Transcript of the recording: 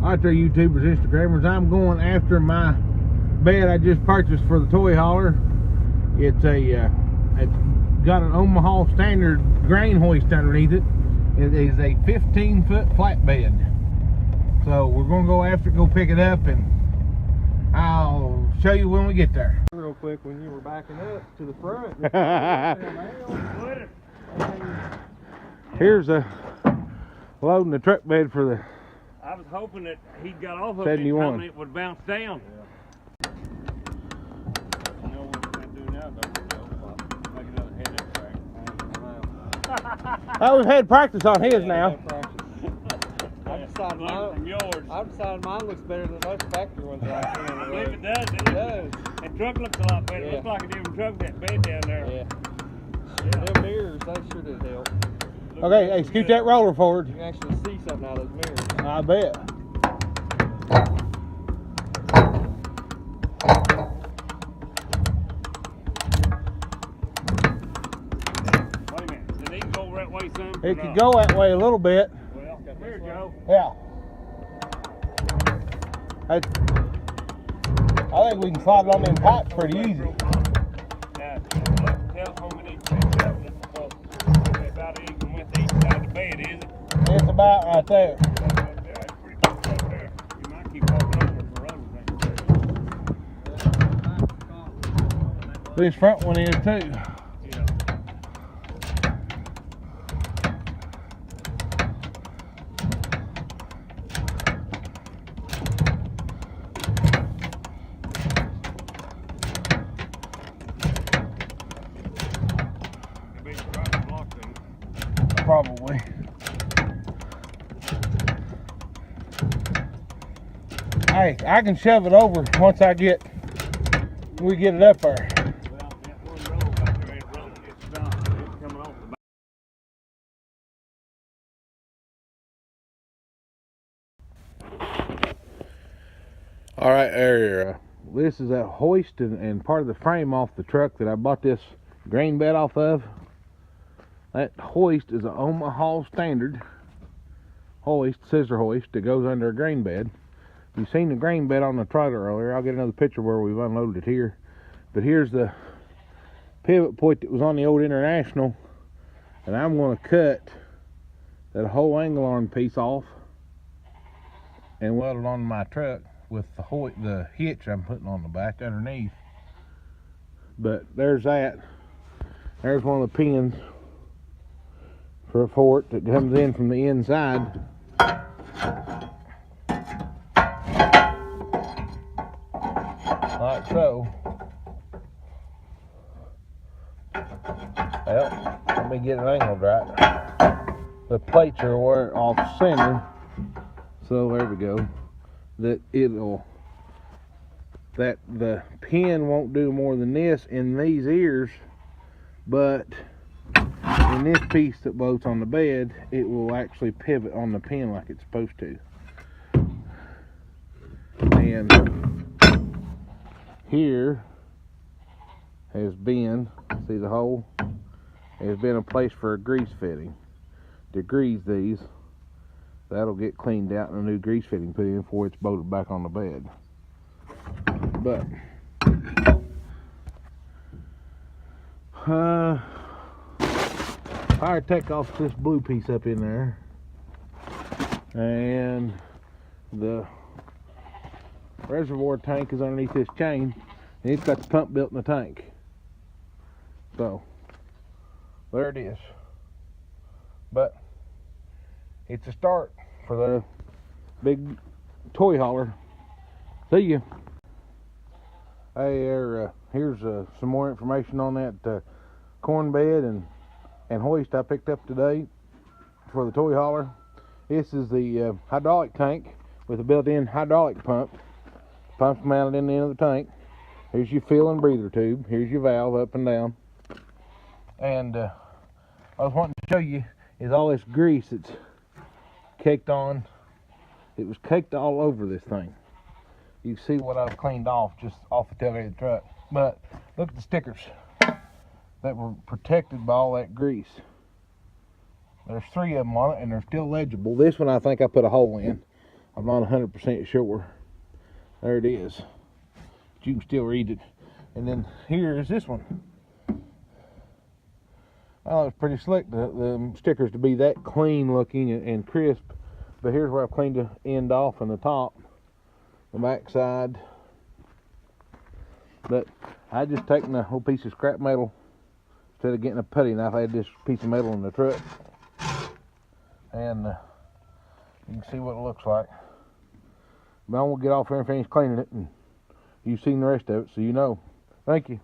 Alright there, YouTubers, Instagrammers. I'm going after my bed I just purchased for the toy hauler. It's got an Omaha standard grain hoist underneath it. It is a 15-foot flatbed. So we're going to go after it, go pick it up, and I'll show you when we get there. Real quick, when you were backing up to the front. Here's a loading the truck bed for the I was hoping that he got off of 71. it and it would bounce down. Yeah. You know what we're going to do now, though? Make another head track. Oh, we've had practice on his now. I've decided mine looks better than most factory ones that I've seen on the I believe road. it does. It does. That truck looks a lot better. Yeah. It looks like a different truck, that bed down there. Yeah. Them mirrors, they sure did help. Okay, hey, scoot that roller forward. You can actually see something out of those mirrors. I bet. Wait a minute. Did he go that way some? It could go that way a little bit. Well, here we go. Yeah. I think we can slide it on them pipes pretty easy. Now, tell how many picks up this because it's about even with each side of the bed, is it? It's about right there. That's pretty close right there. You might keep walking over for road. This front one is too. Yeah. Probably. Hey, I can shove it over once we get it up there. Well, that one road back there ain't rolling. It's stopped. It's coming off the back. All right, there. This is a hoist and part of the frame off the truck that I bought this grain bed off of. That hoist is an Omaha standard hoist, scissor hoist that goes under a grain bed. You've seen the grain bed on the trailer earlier. I'll get another picture where we've unloaded it here. But here's the pivot point that was on the old International, and I'm going to cut that whole angle arm piece off and weld it on my truck with the hitch I'm putting on the back underneath. But there's that. There's one of the pins for a fort that comes in from the inside. Like so. Well, let me get it angled right. The plates are off center, so there we go. The pin won't do more than this in these ears, but in this piece that bolts on the bed, it will actually pivot on the pin like it's supposed to. And here has been, see the hole? Has been a place for a grease fitting. To grease these, that'll get cleaned out and a new grease fitting put in before it's bolted back on the bed. But fire take off this blue piece up in there, and the reservoir tank is underneath this chain, and it's got the pump built in the tank. So there it is. But it's a start for the big toy hauler. See ya. Hey, here's some more information on that corn bed and hoist I picked up today for the toy hauler. This is the hydraulic tank with a built-in hydraulic pump. Pump's mounted in the end of the tank. Here's your fill and breather tube. Here's your valve up and down. And I was wanting to show you is all this grease that's caked on. It was caked all over this thing. You can see what I've cleaned off just off the tailgate of the truck. But look at the stickers that were protected by all that grease. There's 3 of them on it and they're still legible. This one I think I put a hole in. I'm not 100% sure. There it is. But you can still read it. And then here is this one. Oh, it's pretty slick. The stickers to be that clean looking and crisp. But here's where I've cleaned the end off on the top, the back side. But I just taken a whole piece of scrap metal instead of getting a putty knife. I had this piece of metal in the truck, and you can see what it looks like. But I'm gonna get off here and finish cleaning it, and you've seen the rest of it, so you know. Thank you.